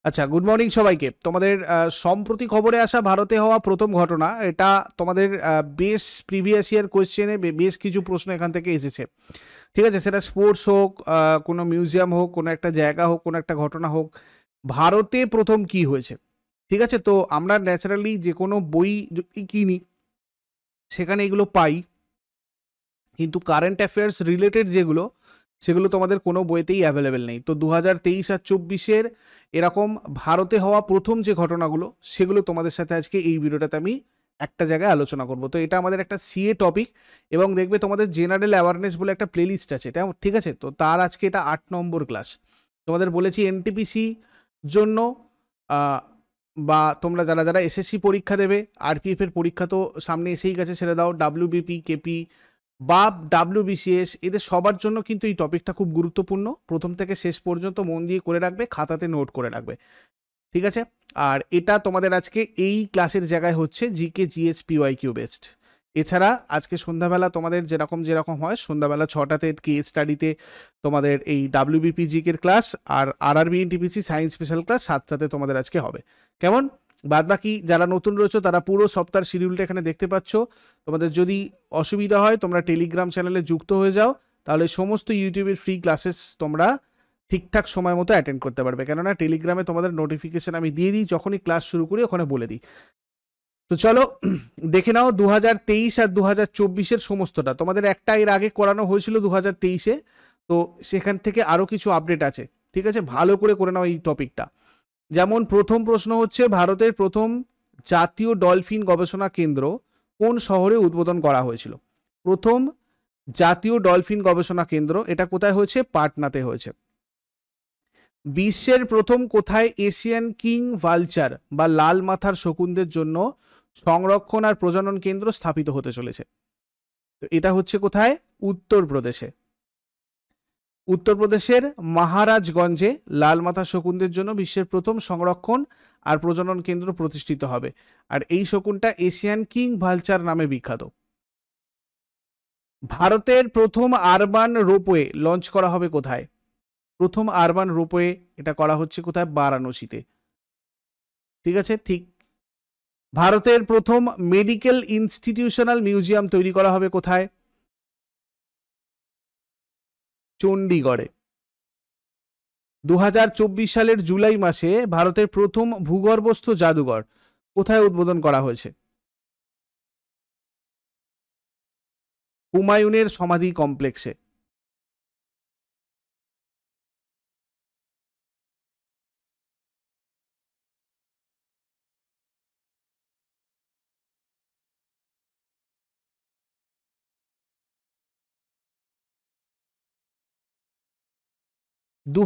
আচ্ছা, good morning সবাইকে। তোমাদের সম্প্রতি খবরে আসা ভারতে হওয়া প্রথম ঘটনা এটা। তোমাদের বেশ প্রিভিয়াস ইয়ার কোয়েশ্চেনে বেশ কিছু প্রশ্ন এখান থেকে এসেছে। ঠিক আছে, সেটা স্পোর্টস হোক, কোনো মিউজিয়াম হোক, কোনো একটা জায়গা হোক, কোনো একটা ঘটনা হোক, ভারতে প্রথম কি হয়েছে। ঠিক আছে, তো আমরা ন্যাচারালি যে কোনো বই যদি কিনি সেখানে এগুলো পাই, কিন্তু কারেন্ট অ্যাফেয়ার্স রিলেটেড যেগুলো সেগুলো তোমাদের কোনো বইতেই অ্যাভেলেবেল নেই। তো 2023 আর 24-এর এরকম ভারতে হওয়া প্রথম যে ঘটনাগুলো সেগুলো তোমাদের সাথে আজকে এই ভিডিওটাতে আমি একটা জায়গায় আলোচনা করব। তো এটা আমাদের একটা সিএ টপিক, এবং দেখবে তোমাদের জেনারেল অ্যাওয়ারনেস বলে একটা প্লেলিস্ট আছে, এটা ঠিক আছে। তো তার আজকে এটা 8 নম্বর ক্লাস। তোমাদের বলেছি এনটিপিসি জন্য, বা তোমরা যারা যারা এসএসসি পরীক্ষা দেবে, আরপিএফ এর পরীক্ষা তো সামনে এসেই গেছে, ছেড়ে দাও, ডাব্লিউবিপি, কেপি বা ডাব্লিউবিসিএস, এদের সবার জন্য কিন্তু এই টপিকটা খুব গুরুত্বপূর্ণ। প্রথম থেকে শেষ পর্যন্ত মন দিয়ে করে রাখবে, খাতাতে নোট করে রাখবে, ঠিক আছে। আর এটা তোমাদের আজকে এই ক্লাসের জায়গায় হচ্ছে জিকে জিএস পিওয়াইকিউ বেস্ট। এছাড়া আজকে সন্ধ্যাবেলা তোমাদের যেরকম যেরকম হয়, সন্ধ্যাবেলা 6টাতে কেস স্টাডিতে তোমাদের এই ডাব্লিউবিপি জিকের ক্লাস, আর RRB NTPC science special class 7টাতে তোমাদের আজকে হবে। কেমন? বাদ বাকি যারা নতুন রয়েছে তারা পুরো সপ্তাহের শিডিউলটা এখানে দেখতে পাচ্ছ। তোমাদের যদি অসুবিধা হয় তোমরা টেলিগ্রাম চ্যানেলে যুক্ত হয়ে যাও, তাহলে সমস্ত ইউটিউবের ফ্রি ক্লাসেস তোমরা ঠিকঠাক সময় মতো অ্যাটেন্ড করতে পারবে। কেননা টেলিগ্রামে তোমাদের নোটিফিকেশন আমি দিয়ে দিই, যখনই ক্লাস শুরু করি ওখানে বলে দিই। তো চলো দেখে নাও 2023 আর 2024-এর সমস্তটা। তোমাদের একটা এর আগে করানো হয়েছিল 2023-এ, তো সেখান থেকে আরও কিছু আপডেট আছে, ঠিক আছে। ভালো করে নাও এই টপিকটা। যেমন প্রথম প্রশ্ন হচ্ছে, ভারতের প্রথম জাতীয় ডলফিন গবেষণা কেন্দ্র কোন শহরে উদ্বোধন করা হয়েছিল? প্রথম জাতীয় ডলফিন গবেষণা কেন্দ্র এটা কোথায় হয়েছে? পাটনাতে হয়েছে। বিশ্বের প্রথম কোথায় এশিয়ান কিং ভালচার বা লাল মাথার শকুনদের জন্য সংরক্ষণ আর প্রজনন কেন্দ্র স্থাপিত হতে চলেছে? তো এটা হচ্ছে কোথায়? উত্তরপ্রদেশে। উত্তরপ্রদেশের মহারাজগঞ্জে লাল মাথার শকুনদের জন্য বিশ্বের প্রথম সংরক্ষণ আর প্রজনন কেন্দ্র প্রতিষ্ঠিত হবে। আর এই শকুনটা এশিয়ান কিং ভালচার নামে বিখ্যাত। ভারতের প্রথম আরবান রোপওয়ে লঞ্চ করা হবে কোথায়? প্রথম আরবান রোপওয়ে এটা করা হচ্ছে কোথায়? বারাণসীতে, ঠিক আছে। ঠিক। ভারতের প্রথম মেডিকেল ইনস্টিটিউশনাল মিউজিয়াম তৈরি করা হবে কোথায়? চণ্ডীগড়ে। 2024 সালের জুলাই মাসে ভারতের প্রথম ভূগর্ভস্থ জাদুঘর কোথায় উদ্বোধন করা হয়েছে? হুমায়ুনের সমাধি কমপ্লেক্সে। দু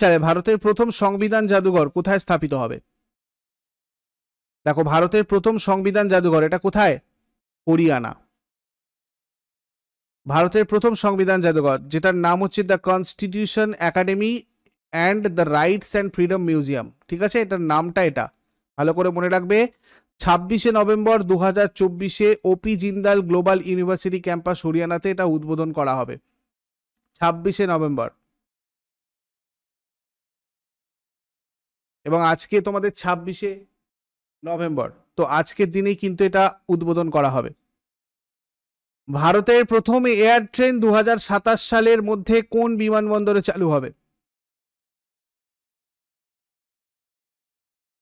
সালে ভারতের প্রথম সংবিধান জাদুঘর কোথায় স্থাপিত হবে? দেখো, ভারতের প্রথম সংবিধান জাদুঘর এটা কোথায়? হরিয়ানা। ভারতের প্রথম সংবিধান জাদুঘর যেটার নাম হচ্ছে the constitution academy and the rights and freedom museum, ঠিক আছে। এটার নামটা এটা ভালো করে মনে রাখবে। 26শে নভেম্বর 2024-এ ওপি জিন্দাল গ্লোবাল ইউনিভার্সিটি ক্যাম্পাস হরিয়ানাতে এটা উদ্বোধন করা হবে। 26শে নভেম্বর। এবং আজকে তোমাদের 26শে নভেম্বর, তো আজকের দিনেই কিন্তু এটা উদ্বোধন করা হবে। ভারতের প্রথম এয়ার ট্রেন 2027 সালের মধ্যে কোন বিমানবন্দরে চালু হবে?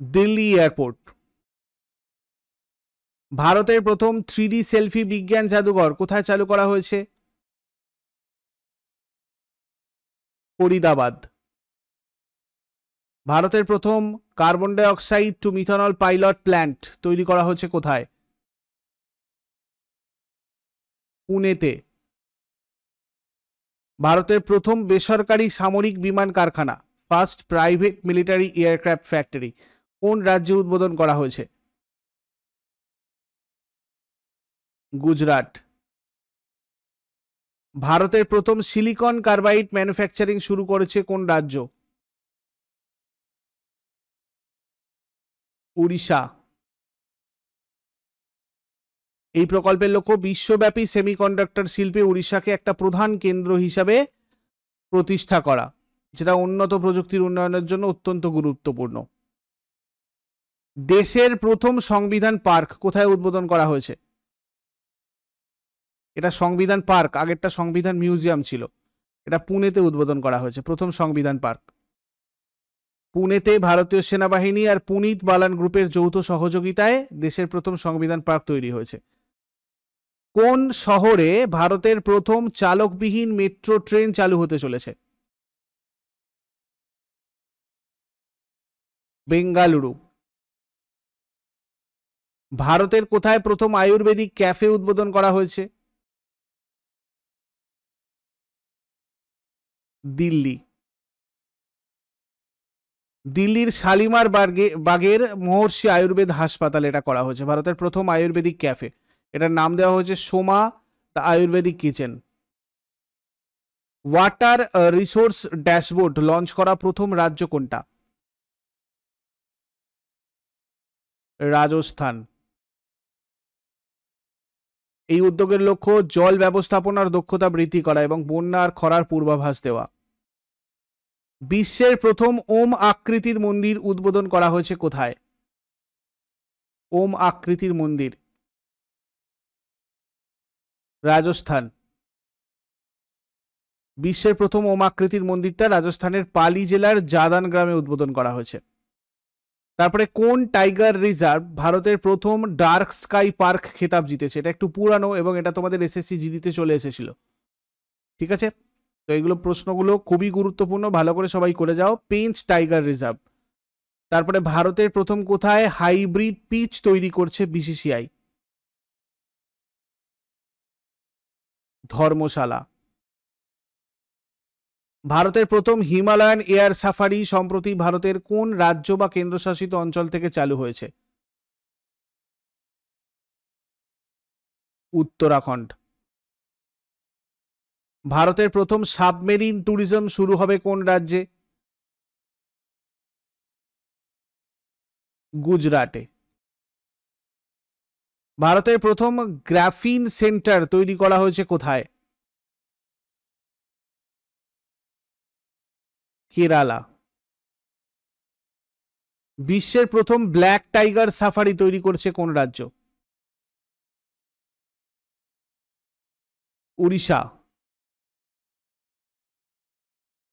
দিল্লি এয়ারপোর্ট। ভারতের প্রথম 3D সেলফি বিজ্ঞান জাদুঘর কোথায় চালু করা হয়েছে? ফরিদাবাদ। ভারতের প্রথম carbon dioxide to methanol pilot plant তৈরি করা হয়েছে কোথায়? পুনেতে। ভারতের প্রথম বেসরকারি সামরিক বিমান কারখানা, first private military aircraft factory, কোন রাজ্যে উদ্বোধন করা হয়েছে? গুজরাট। ভারতের প্রথম সিলিকন কার্বাইড ম্যানুফ্যাকচারিং শুরু করেছে কোন রাজ্য? উড়িষ্যা। এই প্রকল্পের লক্ষ্য বিশ্বব্যাপী সেমিকন্ডাক্টর শিল্পে উড়িষ্যাকে একটা প্রধান কেন্দ্র হিসাবে প্রতিষ্ঠা করা, যেটা উন্নত প্রযুক্তির উন্নয়নের জন্য অত্যন্ত গুরুত্বপূর্ণ। দেশের প্রথম সংবিধান পার্ক কোথায় উদ্বোধন করা হয়েছে? এটা সংবিধান পার্ক, আগেরটা সংবিধান মিউজিয়াম ছিল, এটা পুনেতে উদ্বোধন করা হয়েছে প্রথম সংবিধান পার্ক। পুনেতে ভারতীয় সেনাবাহিনী আর পুনিত বালান গ্রুপের যৌথ সহযোগিতায় দেশের প্রথম সংবিধান পার্ক তৈরি হয়েছে। কোন শহরে ভারতের প্রথম চালকবিহীন মেট্রো ট্রেন চালু হতে চলেছে? বেঙ্গালুরু। ভারতের কোথায় প্রথম আয়ুর্বেদিক ক্যাফে উদ্বোধন করা হয়েছে? দিল্লি। দিল্লির শালিমার বাগের মহর্ষি আয়ুর্বেদ হাসপাতাল এটা করা হয়েছে, ভারতের প্রথম আয়ুর্বেদিক ক্যাফে। এটার নাম দেওয়া হয়েছে Soma the Ayurvedic kitchen. Water resource dashboard launch করা প্রথম রাজ্য কোনটা? রাজস্থান। এই উদ্যোগের লক্ষ্য জল ব্যবস্থাপনার দক্ষতা বৃদ্ধি করা এবং বন্যা আর খরার পূর্বাভাস দেওয়া। বিশ্বের প্রথম ওম আকৃতির মন্দির উদ্বোধন করা হয়েছে কোথায়? ওম আকৃতির মন্দির রাজস্থান। বিশ্বের প্রথম ওম আকৃতির মন্দিরটা রাজস্থানের পালি জেলার জাদান গ্রামে উদ্বোধন করা হয়েছে। তারপরে কোন টাইগার রিজার্ভ ভারতের প্রথম ডার্ক স্কাই পার্ক খেতাব জিতেছে? এটা একটু পুরানো এবং এটা তোমাদের এসএসসি জিডিতে চলে এসেছিল। ঠিক আছে, তো এইগুলো প্রশ্নগুলো খুবই গুরুত্বপূর্ণ, ভালো করে সবাই করে যাও। Pench tiger reserve. তারপরে ভারতের প্রথম কোথায় হাইব্রিড পিচ তৈরি করছে বিসিসিআই? ধর্মশালা। ভারতের প্রথম হিমালয়ান এয়ার সাফারি সম্প্রতি ভারতের কোন রাজ্য বা কেন্দ্রশাসিত অঞ্চল থেকে চালু হয়েছে? উত্তরাখণ্ড। ভারতের প্রথম সাবমেরিন ট্যুরিজম শুরু হবে কোন রাজ্যে? গুজরাটে। ভারতের প্রথম গ্রাফিন সেন্টার তৈরি করা হয়েছে কোথায়? কেরালা। বিশ্বের প্রথম ব্ল্যাক টাইগার সাফারি তৈরি করছে কোন রাজ্য? উড়িষ্যা।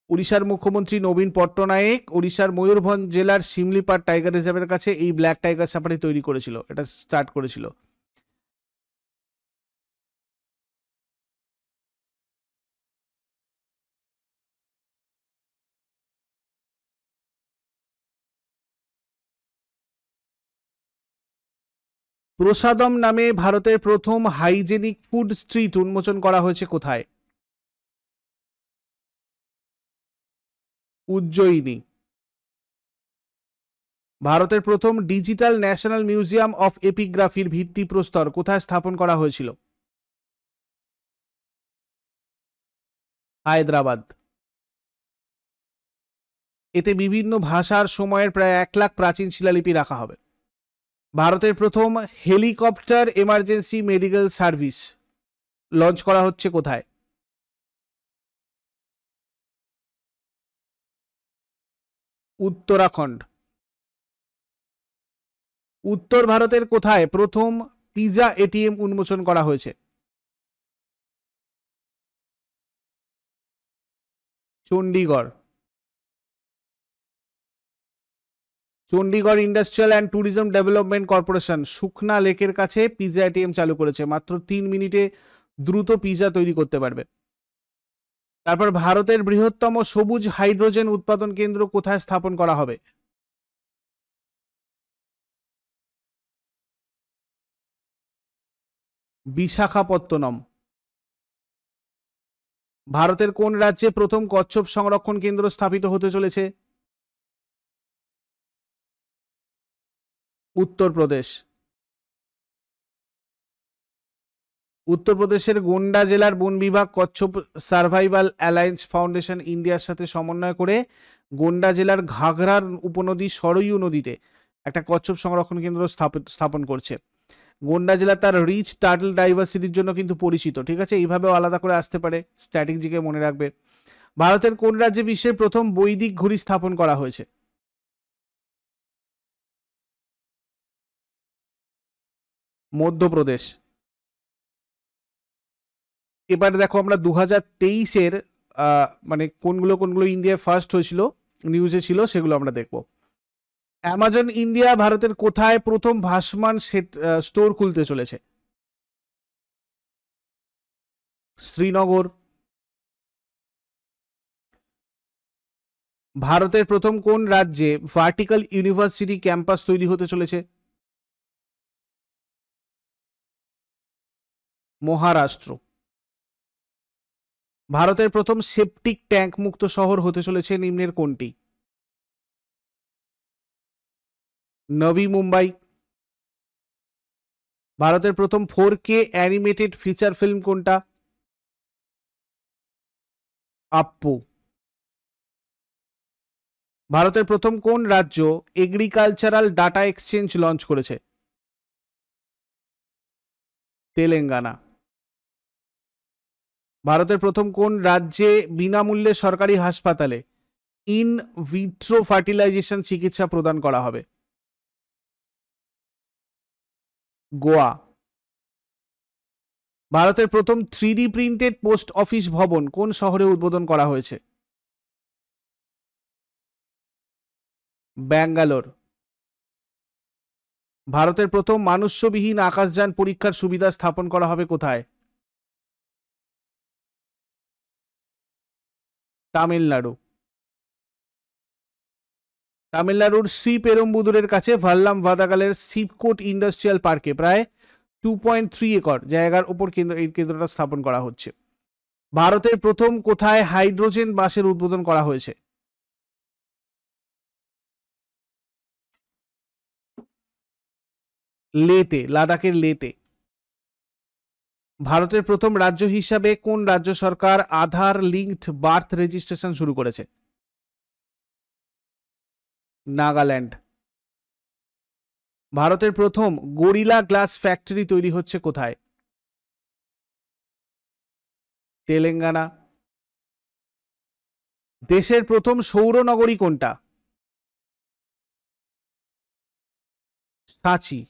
উড়িষ্যার মুখ্যমন্ত্রী নবীন পট্টনায়েক উড়িষ্যার ময়ূরভঞ্জ জেলার শিমলিপাট টাইগার রিজার্ভের কাছে এই ব্ল্যাক টাইগার সাফারি তৈরি করেছিল, এটা স্টার্ট করেছিল। প্রসাদম নামে ভারতের প্রথম হাইজেনিক ফুড স্ট্রিট উন্মোচন করা হয়েছে কোথায়? উজ্জয়িনী। ভারতের প্রথম ডিজিটাল ন্যাশনাল মিউজিয়াম অফ এপিগ্রাফির ভিত্তিপ্রস্তর কোথায় স্থাপন করা হয়েছিল? হায়দ্রাবাদ। এতে বিভিন্ন ভাষার সময়ের প্রায় 1 লাখ প্রাচীন শিলালিপি রাখা হবে। ভারতের প্রথম helicopter emergency medical service launch করা হচ্ছে কোথায়? উত্তরাখণ্ড। উত্তর ভারতের কোথায় প্রথম পিজা এটিএম উন্মোচন করা হয়েছে? Chandigarh. Chandigarh industrial and tourism development corporation Sukhna লেকের কাছে পিজা এটিএম চালু করেছে, মাত্র 3 মিনিটে দ্রুত পিজা তৈরি করতে পারবে। তারপর ভারতের বৃহত্তম সবুজ হাইড্রোজেন উৎপাদন কেন্দ্র কোথায় স্থাপন করা হবে? বিশাখাপত্তনম। ভারতের কোন রাজ্যে প্রথম কচ্ছপ সংরক্ষণ কেন্দ্র স্থাপিত হতে চলেছে? উত্তরপ্রদেশ। উত্তরপ্রদেশের গোন্ডা জেলার বন বিভাগ কচ্ছপ সার্ভাইভাল অ্যালায়েন্স ফাউন্ডেশন ইন্ডিয়ার সাথে সমন্বয় করে গোন্ডা জেলার ঘাঘরার উপনদী সরয়ু নদীতে একটা কচ্ছপ সংরক্ষণ কেন্দ্র স্থাপন করছে। গোন্ডা জেলা তার রিচ টার্টল ডাইভার্সিটির জন্য কিন্তু পরিচিত। ঠিক আছে, এইভাবেও আলাদা করে আসতে পারে, স্ট্র্যাটেজিকে মনে রাখবে। ভারতের কোন রাজ্যে বিশ্বের প্রথম বৈদিক ঘড়ি স্থাপন করা হয়েছে? মধ্যপ্রদেশ। এবার দেখো আমরা 2023-এর মানে কোনগুলো কোনগুলো ইন্ডিয়া ফার্স্ট হয়েছিল নিউজে ছিল সেগুলো আমরা দেখব। অ্যামাজন ইন্ডিয়া ভারতের কোথায় প্রথম ভাসমান স্টোর খুলতে চলেছে? শ্রীনগর। ভারতের প্রথম কোন রাজ্যে ভার্টিক্যাল ইউনিভার্সিটি ক্যাম্পাস তৈরি হতে চলেছে? মহারাষ্ট্র। ভারতের প্রথম সেপটিক ট্যাঙ্ক মুক্ত শহর হতে চলেছে নিম্নের কোনটি? নবী মুম্বাই। ভারতের প্রথম 4K অ্যানিমেটেড ফিচার ফিল্ম কোনটা? আপ্পু। ভারতের প্রথম কোন রাজ্য এগ্রিকালচারাল ডাটা এক্সচেঞ্জ লঞ্চ করেছে? তেলেঙ্গানা। ভারতের প্রথম কোন রাজ্যে বিনামূল্যে সরকারি হাসপাতালে ইন ভিট্রো ফার্টিলাইজেশন চিকিৎসা প্রদান করা হবে? গোয়া। ভারতের প্রথম 3D প্রিন্টেড পোস্ট অফিস ভবন কোন শহরে উদ্বোধন করা হয়েছে? ব্যাঙ্গালোর। ভারতের প্রথম মানুষ্যবিহীন আকাশযান পরীক্ষার সুবিধা স্থাপন করা হবে কোথায়? তামিলনাড়ু। তামিলনাড়ুর শ্রীপেরুম্বুদুরের কাছে ভাল্লাম ভাদাগালের শিবকোট ইন্ডাস্ট্রিয়াল পার্কে প্রায় 2.3 একর জায়গার উপর এই কেন্দ্রটা স্থাপন করা হচ্ছে। ভারতের প্রথম কোথায় হাইড্রোজেন বাসের উদ্বোধন করা হয়েছে? লেতে, লাদাখের লেতে। ভারতের প্রথম রাজ্য হিসাবে কোন রাজ্য সরকার আধার লিঙ্কড বার্থ রেজিস্ট্রেশন শুরু করেছে? নাগাল্যান্ড। ভারতের প্রথম গরিলা গ্লাস ফ্যাক্টরি তৈরি হচ্ছে কোথায়? তেলেঙ্গানা। দেশের প্রথম সৌর নগরী কোনটা? সাঁচি।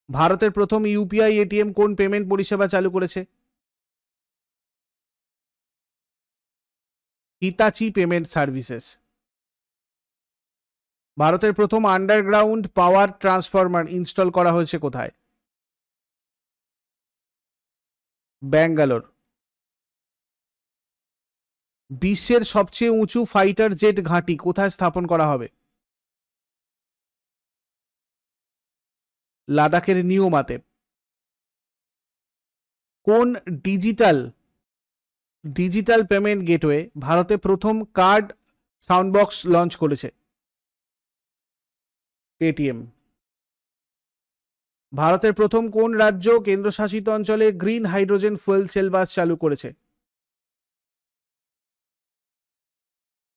ভারতের প্রথম ইউপিআই এটিএম কোন পেমেন্ট পরিষেবা চালু করেছে? হিতাচি পেমেন্ট সার্ভিসেস। ভারতের প্রথম আন্ডারগ্রাউন্ড পাওয়ার ট্রান্সফরমার ইনস্টল করা হয়েছে কোথায়? ব্যাঙ্গালোর। বিশ্বের সবচেয়ে উঁচু ফাইটার জেট ঘাঁটি কোথায় স্থাপন করা হবে? লাদাখের নিউমাতে। কোন ডিজিটাল ডিজিটাল পেমেন্ট গেটওয়ে ভারতে প্রথম কার্ড সাউন্ডবক্স লঞ্চ করেছে? পেটিএম। ভারতের প্রথম কোন রাজ্য কেন্দ্রশাসিত অঞ্চলে গ্রিন হাইড্রোজেন ফুয়েল সেল বাস চালু করেছে?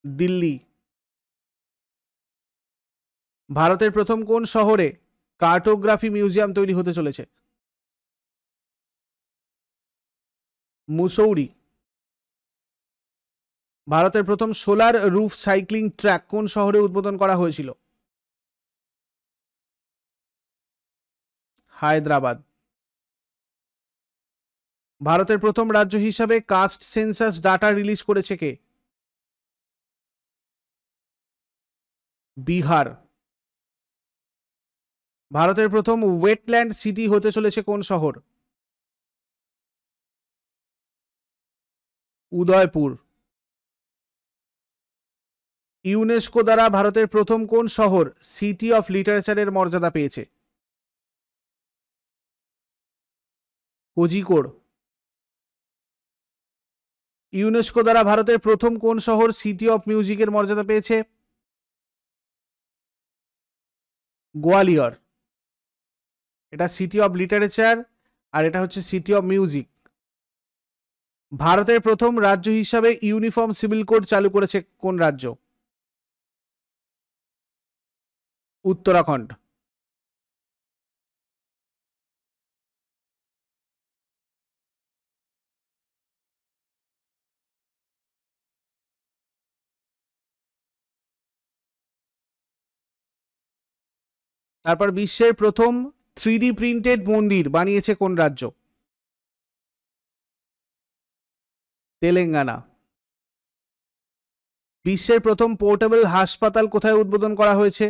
দিল্লি। ভারতের প্রথম কোন শহরে কার্টোগ্রাফি মিউজিয়াম তৈরি হতে চলেছে? মুসৌরি। ভারতের প্রথম সোলার রুফ সাইক্লিং ট্র্যাক কোন শহরে উদ্বোধন করা হয়েছিল? হায়দ্রাবাদ। ভারতের প্রথম রাজ্য হিসাবে কাস্ট সেন্সাস ডাটা রিলিজ করেছে কে? বিহার। ভারতের প্রথম ওয়েটল্যান্ড সিটি হতে চলেছে কোন শহর? উদয়পুর। ইউনেস্কো দ্বারা ভারতের প্রথম কোন শহর সিটি অফ লিটারেচারের মর্যাদা পেয়েছে? কোজিকোড়। ইউনেস্কো দ্বারা ভারতের প্রথম কোন শহর সিটি অফ মিউজিকের মর্যাদা পেয়েছে? গোয়ালিয়র। এটা সিটি অফ লিটারেচার আর এটা হচ্ছে সিটি অফ মিউজিক। ভারতের প্রথম রাজ্য হিসাবে ইউনিফর্ম সিভিল কোড চালু করেছে কোন রাজ্য? উত্তরাখণ্ড। তারপর বিশ্বের প্রথম 3D প্রিন্টেড মন্দির বানিয়েছে কোন রাজ্য? তেলেঙ্গানা। বিশ্বের প্রথম পোর্টেবল হাসপাতাল কোথায় উদ্বোধন করা হয়েছে?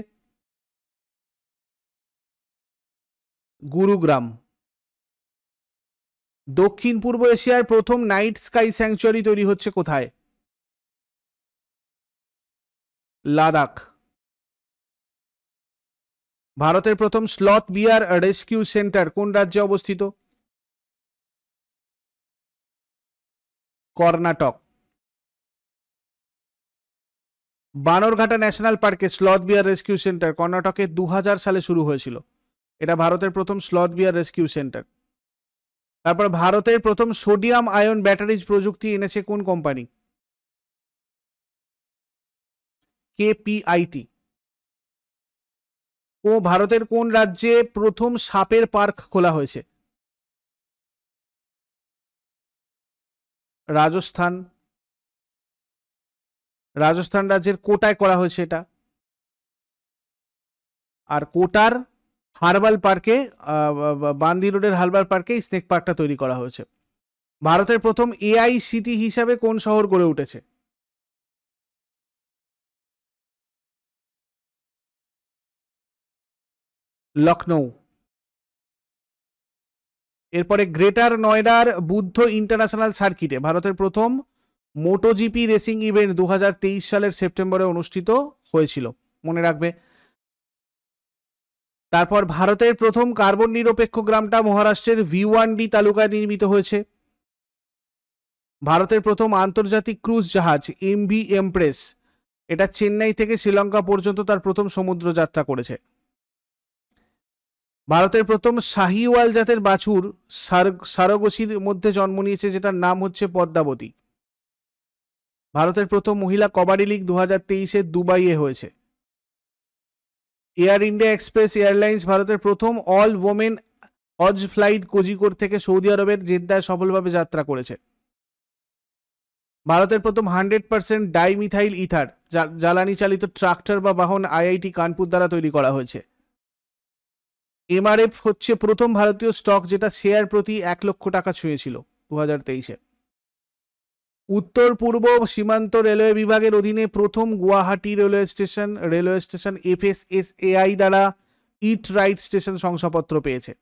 গুরুগ্রাম। দক্ষিণ পূর্ব এশিয়ার প্রথম নাইট স্কাই স্যাংচুয়ারি তৈরি হচ্ছে কোথায়? লাদাখ। ভারতের প্রথম স্লথ বিয়ার রেস্কিউ সেন্টার কোন রাজ্যে অবস্থিত? কর্ণাটক। বানরঘাটা ন্যাশনাল পার্কে স্লথ বিয়ার রেস্কিউ সেন্টার কর্ণাটকে 2000 সালে শুরু হয়েছিল। এটা ভারতের প্রথম স্লথ বিয়ার রেস্কিউ সেন্টার। তারপর ভারতের প্রথম সোডিয়াম আয়ন ব্যাটারিজ প্রযুক্তি এনেছে কোন কোম্পানি? কেপিআইটি। ও ভারতের কোন রাজ্যে প্রথম সাপের পার্ক খোলা হয়েছে? রাজস্থান। রাজস্থান রাজ্যের কোটায় করা হয়েছে এটা। আর কোটার হার্বাল পার্কে, বান্দি রোডের হার্বাল পার্কে স্নেক পার্কটা তৈরি করা হয়েছে। ভারতের প্রথম এআই সিটি হিসাবে কোন শহর গড়ে উঠেছে? লখনৌ। এরপরে গ্রেটার নয়ডার বুদ্ধ ইন্টারন্যাশনাল সার্কিটে ভারতের প্রথম মোটোজিপি রেসিং ইভেন্ট 2023 সালের সেপ্টেম্বরে অনুষ্ঠিত হয়েছিল, মনে রাখবে। তারপর ভারতের প্রথম কার্বন নিরপেক্ষ গ্রামটা মহারাষ্ট্রের ভিওয়ান্ডি তালুকায় নির্মিত হয়েছে। ভারতের প্রথম আন্তর্জাতিক ক্রুজ জাহাজ এমভি এমপ্রেস, এটা চেন্নাই থেকে শ্রীলঙ্কা পর্যন্ত তার প্রথম সমুদ্র যাত্রা করেছে। ভারতের প্রথম শাহিওয়াল জাতের বাছুর সারগোসির মধ্যে জন্ম নিয়েছে, যেটার নাম হচ্ছে পদ্মাবতী। ভারতের প্রথম মহিলা কবাডি লিগ 2023 দুবাইয়ে হয়েছে। এয়ার ইন্ডিয়া এক্সপ্রেস এয়ারলাইন্স ভারতের প্রথম অল ওমেন হজ ফ্লাইট কোজিকোড থেকে সৌদি আরবের জেদ্দায় সফলভাবে যাত্রা করেছে। ভারতের প্রথম 100% ডাইমিথাইল ইথার জ্বালানি চালিত ট্রাক্টর বা বাহন আইআইটি কানপুর দ্বারা তৈরি করা হয়েছে। এমআরএফ হচ্ছে প্রথম ভারতীয় স্টক যেটা শেয়ার প্রতি 1 লক্ষ টাকা ছুঁয়েছিল 2023-এ। উত্তর পূর্ব সীমান্ত রেলওয়ে বিভাগের অধীনে প্রথম গুয়াহাটি রেলওয়ে স্টেশন এফএসএসএআই দ্বারা ইট রাইট স্টেশন শংসাপত্র পেয়েছে।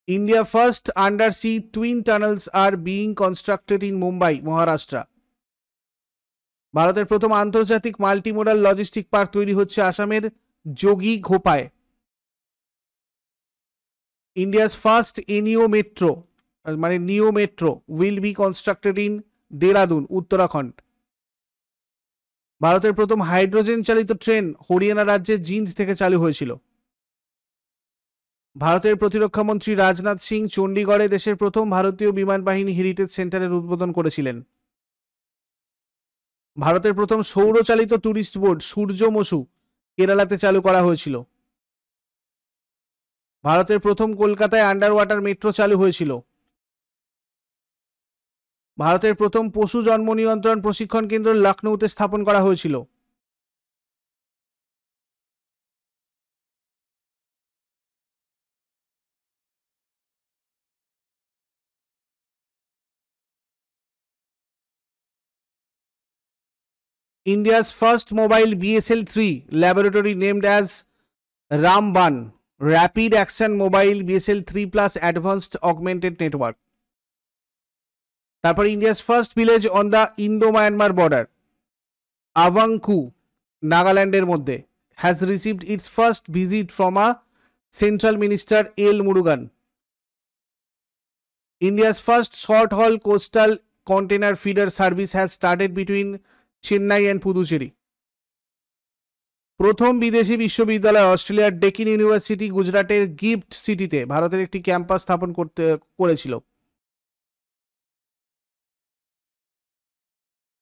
India first undersea twin tunnels are being constructed in Mumbai, Maharashtra. ভারতের প্রথম আন্তর্জাতিক মাল্টিমোডাল লজিস্টিক পার্ক তৈরি হচ্ছে আসামের যোগী ঘোপায়। ইন্ডিয়াস ফার্স্ট এনিও মেট্রো মানে neo metro will be constructed in Dehradun, Uttarakhand. ভারতের প্রথম হাইড্রোজেন চালিত ট্রেন হরিয়ানা রাজ্যের জিন্দ থেকে চালু হয়েছিল। ভারতের প্রতিরক্ষা মন্ত্রী রাজনাথ সিং চণ্ডীগড়ে দেশের প্রথম ভারতীয় বিমান বাহিনী হেরিটেজ সেন্টারের উদ্বোধন করেছিলেন। ভারতের প্রথম সৌরচালিত ট্যুরিস্ট বোট সূর্যমসু কেরালাতে চালু করা হয়েছিল। ভারতের প্রথম কলকাতায় আন্ডার ওয়াটার মেট্রো চালু হয়েছিল। ভারতের প্রথম পশু জন্ম নিয়ন্ত্রণ প্রশিক্ষণ কেন্দ্র লখনৌতে স্থাপন করা হয়েছিল। India's first mobile BSL-3 laboratory named as Ramban Rapid Action Mobile BSL-3 Plus Advanced Augmented Network. তারপর India's first village on the Indo Myanmar border Avangkhu, নাগাল্যান্ডের মধ্যে, has received its first visit from a central minister L Murugan. India's first short haul coastal container feeder service has started between Chennai and Puducherry. প্রথম বিদেশি বিশ্ববিদ্যালয় অস্ট্রেলিয়ার Deakin university গুজরাটের gift সিটিতে ভারতের একটি ক্যাম্পাস স্থাপন করেছিল।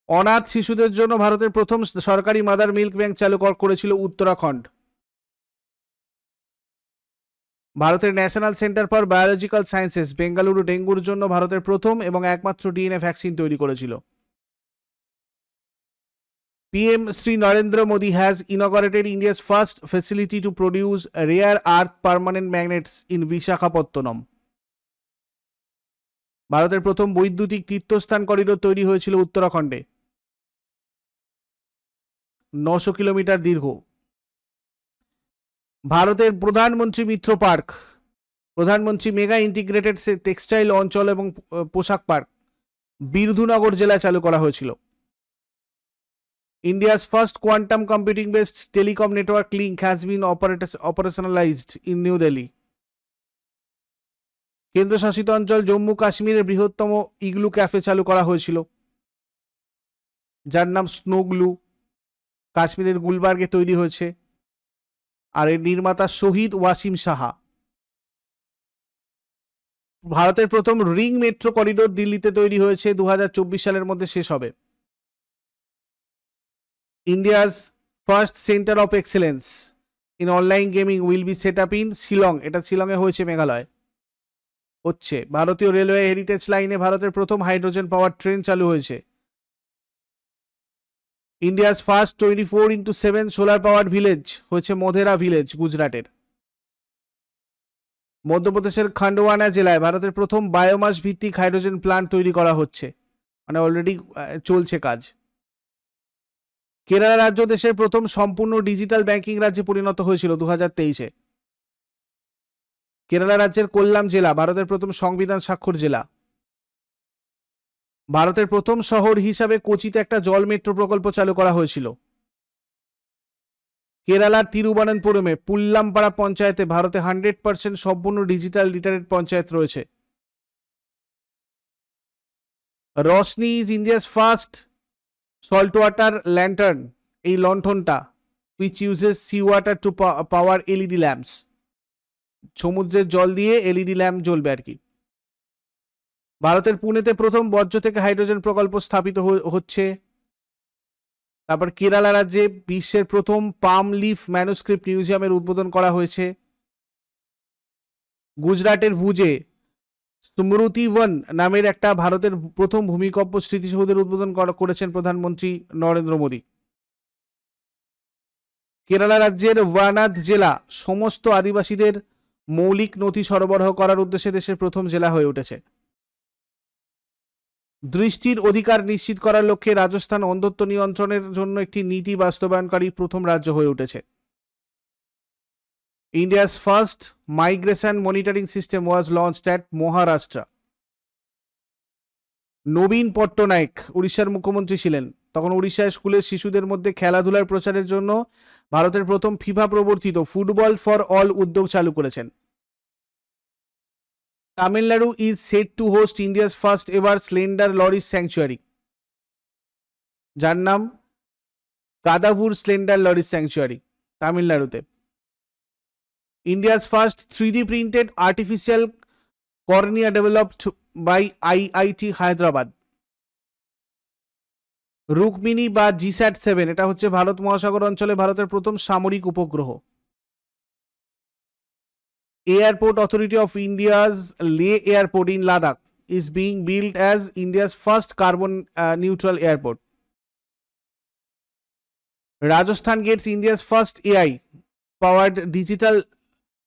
অনাথ শিশুদের জন্য ভারতের প্রথম সরকারি মাদার মিল্ক ব্যাংক চালু করেছিল উত্তরাখণ্ড। ভারতের national centre for biological sciences Bengaluru ডেঙ্গুর জন্য ভারতের প্রথম এবং একমাত্র ডিএনএ ভ্যাকসিন তৈরি করেছিল। PM Sri Narendra Modi has inaugurated India's first facility to produce rare earth permanent magnets in Visakhapatnam. ভারতের প্রথম বৈদ্যুতিক তীর্থস্থান করিডোর তৈরি হয়েছিল উত্তরাখণ্ডে, 900 কিলোমিটার দীর্ঘ। ভারতের প্রধানমন্ত্রী মিত্র পার্ক, প্রধানমন্ত্রী মেগা ইন্টিগ্রেটেড টেক্সটাইল অঞ্চল এবং পোশাক পার্ক বিরুধুনগর জেলায় চালু করা হয়েছিল। India's first quantum computing based telecom network link has been operationalized in New Delhi. কেন্দ্রশাসিত অঞ্চল জম্মু কাশ্মীরের বৃহত্তম ইগলু ক্যাফে চালু করা হয়েছিল, যার নাম স্নোগ্লু, কাশ্মীরের গুলবার্গে তৈরি হয়েছে, আর এর নির্মাতা শহীদ ওয়াসিম সাহা। ভারতের প্রথম রিং মেট্রো করিডোর দিল্লিতে তৈরি হয়েছে, 2024 সালের মধ্যে শেষ হবে। India's first center of excellence in online gaming will be set up in Shillong. এটা শিলংয়ে হয়েছে, মেঘালয় হচ্ছে। ভারতীয় রেলওয়ে হেরিটেজ লাইনে ভারতের প্রথম হাইড্রোজেন পাওয়ার ট্রেন চালু হয়েছে। India's first 24x7 solar power village হয়েছে মোধেরা ভিলেজ, গুজরাটের। মধ্যপ্রদেশের খান্ডওয়ানা জেলায় ভারতের প্রথম বায়োমাস ভিত্তিক হাইড্রোজেন প্ল্যান্ট তৈরি করা হচ্ছে, মানে অলরেডি চলছে কাজ। কেরালা রাজ্য দেশের প্রথম সম্পূর্ণ ডিজিটাল ব্যাংকিং রাজ্যে পরিণত হয়েছিল 2023-এ। কেরালা রাজ্যের কোল্লাম জেলা ভারতের প্রথম সংবিধান স্বাক্ষর জেলা। ভারতের প্রথম শহর হিসাবে কোচিতে একটা জল মেট্রো প্রকল্প চালু করা হয়েছিল। কেরালার তিরুবনন্তপুরমে পুল্লামপাড়া পঞ্চায়েতে ভারতে 100% সম্পূর্ণ ডিজিটাল লিটারেট পঞ্চায়েত রয়েছে। Roshni is India's first salt water lantern, এই লণ্ঠনটা which uses sea water to power LED lamps, সমুদ্রের জল দিয়ে এলইডি ল্যাম্প জ্বলবে আর কি। ভারতের পুনেতে প্রথম বর্জ্য থেকে হাইড্রোজেন প্রকল্প স্থাপিত হচ্ছে। তারপর কেরালা রাজ্যে বিশ্বের প্রথম পাম লিফ ম্যানুস্ক্রিপ্ট মিউজিয়ামের উদ্বোধন করা হয়েছে। গুজরাটের ভুজে স্মৃতিবন নামের একটা ভারতের প্রথম ভূমিকম্প স্মৃতিসৌধের উদ্বোধন করেছেন প্রধানমন্ত্রী নরেন্দ্র মোদী। কেরালা রাজ্যের ওয়ানাদ জেলা সমস্ত আদিবাসীদের মৌলিক নথি সরবরাহ করার উদ্দেশ্যে দেশের প্রথম জেলা হয়ে উঠেছে। দৃষ্টির অধিকার নিশ্চিত করার লক্ষ্যে রাজস্থান অন্ধত্ব নিয়ন্ত্রণের জন্য একটি নীতি বাস্তবায়নকারী প্রথম রাজ্য হয়ে উঠেছে। India's first migration monitoring system was launched at Maharashtra. নবীন পট্টনায়ক উড়িষ্যার মুখ্যমন্ত্রী ছিলেন, তখন উড়িষ্যায় স্কুলের শিশুদের মধ্যে খেলাধুলার প্রচারের জন্য ভারতের প্রথম ফিফা প্রবর্তিত ফুটবল ফর অল উদ্যোগ চালু করেছেন। Tamil Nadu is set to host India's first ever slender loris sanctuary, যার নাম কাদাভুর স্লেন্ডার লরিস স্যাংচুয়ারি, তামিলনাড়ুতে। India's first 3D printed artificial cornea developed by IIT Hyderabad. Rukmini বা GSAT-7 এটা হচ্ছে ভারত মহাসাগর অঞ্চলে ভারতের প্রথম সামরিক উপগ্রহ। Airport Authority of India's Leh Airport in Ladakh is being built as India's first carbon neutral airport. Rajasthan gets India's first AI powered digital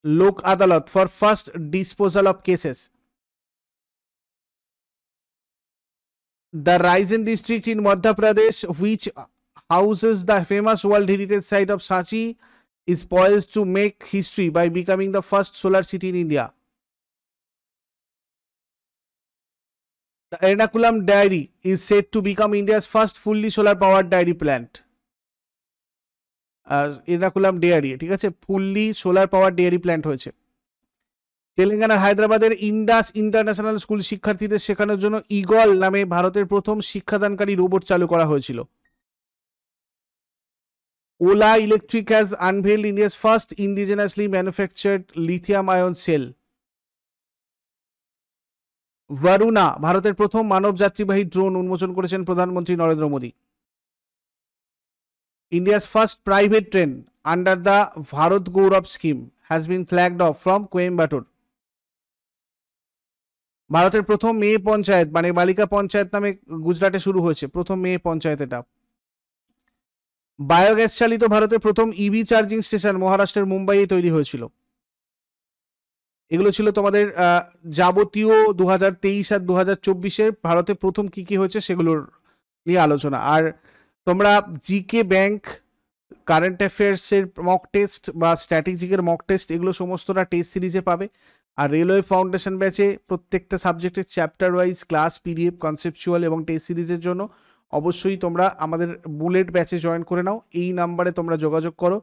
Lok Adalat for first disposal of cases. The Raisin district in Madhya Pradesh, which houses the famous World Heritage Site of Sanchi, is poised to make history by becoming the first solar city in India. The Ernakulam Dairy is said to become India's first fully solar powered dairy plant. Ernakulam dairy, ঠিক আছে, fully solar power dairy plant হয়েছে। তেলেঙ্গানার হায়দ্রাবাদের Indus international school শিক্ষার্থীদের শেখানোর জন্য eagle নামে ভারতের প্রথম শিক্ষাদানকারী রোবট চালু করা হয়েছিল। Ola electric has unveiled India's first indigenously manufactured lithium ion cell. Varuna ভারতের প্রথম মানব যাত্রীবাহী ড্রোন উন্মোচন করেছেন প্রধানমন্ত্রী Narendra Modi. India's first private train under the Bharat Gaurav scheme has been flagged off from Coimbatore. ভারতের প্রথম মেয়ে পঞ্চায়েত মানে বালিকা পঞ্চায়েত নামে গুজরাটে শুরু হয়েছে, প্রথম মেয়ে পঞ্চায়েত এটা। বায়োগ্যাস চালিত ভারতের প্রথম ইভি চার্জিং স্টেশন মহারাষ্ট্রের মুম্বাইয়ে তৈরি হয়েছিল। এগুলো ছিল তোমাদের যাবতীয় 2023 আর 2024-এর ভারতে প্রথম কি কি হয়েছে সেগুলোর নিয়ে আলোচনা। আর তোমরা জিকে ব্যাংক, কারেন্ট অ্যাফেয়ার্সের মক টেস্ট বা স্ট্র্যাটেজিকের মক টেস্ট এগুলো সমস্তটা টেস্ট সিরিজে পাবে। আর রেলওয়ে ফাউন্ডেশন ব্যাচে প্রত্যেকটা সাবজেক্টের chapter wise class, PDF, conceptual এবং টেস্ট সিরিজের জন্য অবশ্যই তোমরা আমাদের বুলেট ব্যাচে জয়েন করে নাও। এই নাম্বারে তোমরা যোগাযোগ করো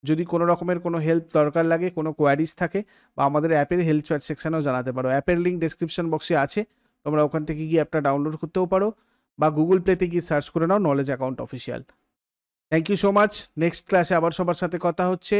যদি কোনো রকমের কোনো হেল্প দরকার লাগে, কোনো কোয়ারিজ থাকে, বা আমাদের অ্যাপের হেল্প চ্যাট সেকশনেও জানাতে পারো। অ্যাপের লিঙ্ক ডেসক্রিপশন বক্সে আছে, তোমরা ওখান থেকে গিয়ে অ্যাপটা ডাউনলোড করতেও পারো, বা গুগল প্লেতে গিয়ে সার্চ করে নাও knowledge account official. Thank you so much. Next ক্লাসে আবার সবার সাথে কথা হচ্ছে।